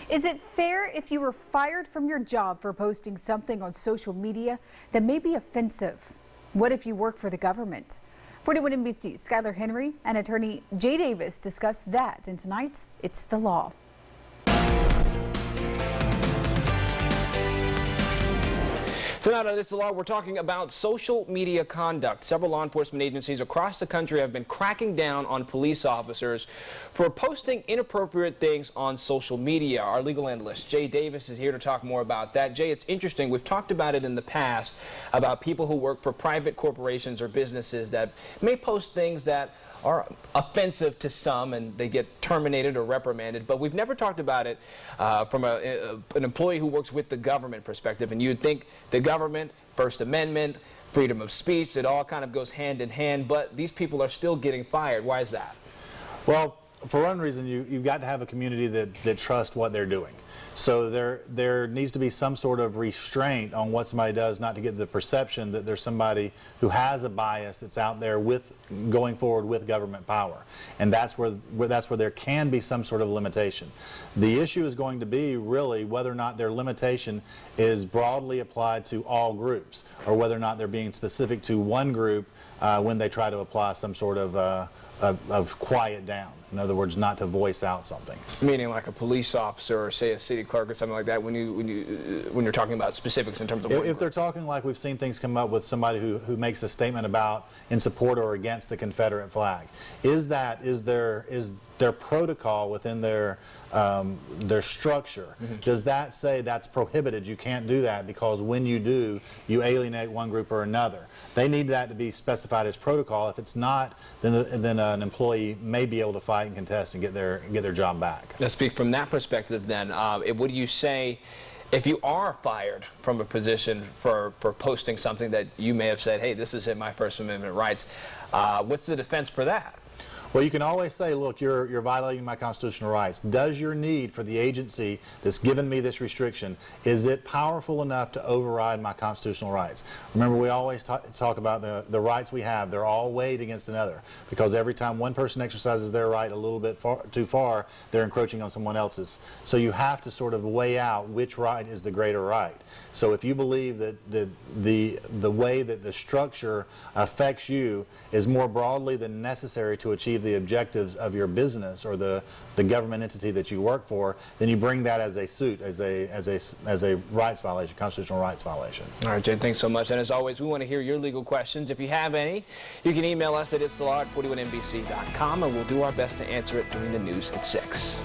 Is it fair if you were fired from your job for posting something on social media that may be offensive? What if you work for the government? 41 NBC's Skylar Henry and attorney Jay Davis discuss that in tonight's It's the Law. Tonight on It's the Law, we're talking about social media conduct. Several law enforcement agencies across the country have been cracking down on police officers for posting inappropriate things on social media. Our legal analyst, Jay Davis, is here to talk more about that. Jay, it's interesting. We've talked about it in the past about people who work for private corporations or businesses that may post things that are offensive to some and they get terminated or reprimanded, but we've never talked about it from an employee who works with the government perspective. And you'd think the government, First Amendment, freedom of speech, it all kind of goes hand in hand, but these people are still getting fired. Why is that? Well, for one reason, you've got to have a community that trusts what they're doing. So there needs to be some sort of restraint on what somebody does, not to get the perception that there's somebody who has a bias that's out there going forward with government power. And that's where there can be some sort of limitation. The issue is going to be really whether or not their limitation is broadly applied to all groups, or whether or not they're being specific to one group when they try to apply some sort of quiet down. In other words, not to voice out something. Meaning like a police officer or say a city clerk or something like that when you're talking about specifics in terms of if they're talking like we've seen things come up with somebody who makes a statement about in support or against the Confederate flag. Is their protocol within their structure, does that say that's prohibited? You can't do that because when you do, you alienate one group or another. They need that to be specified as protocol. If it's not, then an employee may be able to fight and contest and get their job back. Let's speak from that perspective then. What do you say if you are fired from a position for posting something that you may have said, hey, this is in my First Amendment rights? What's the defense for that? Well, you can always say, look, you're violating my constitutional rights. Does your need for the agency that's given me this restriction, is it powerful enough to override my constitutional rights? Remember, we always talk about the rights we have. They're all weighed against another, because every time one person exercises their right a little bit too far, they're encroaching on someone else's. So you have to sort of weigh out which right is the greater right. So if you believe that the way that the structure affects you is more broadly than necessary to achieve the objectives of your business or the government entity that you work for, then you bring that as a suit, as a rights violation, constitutional rights violation. All right, Jay, thanks so much. And as always, we want to hear your legal questions. If you have any, you can email us at itsthelaw@41nbc.com, and we'll do our best to answer it during the news at 6.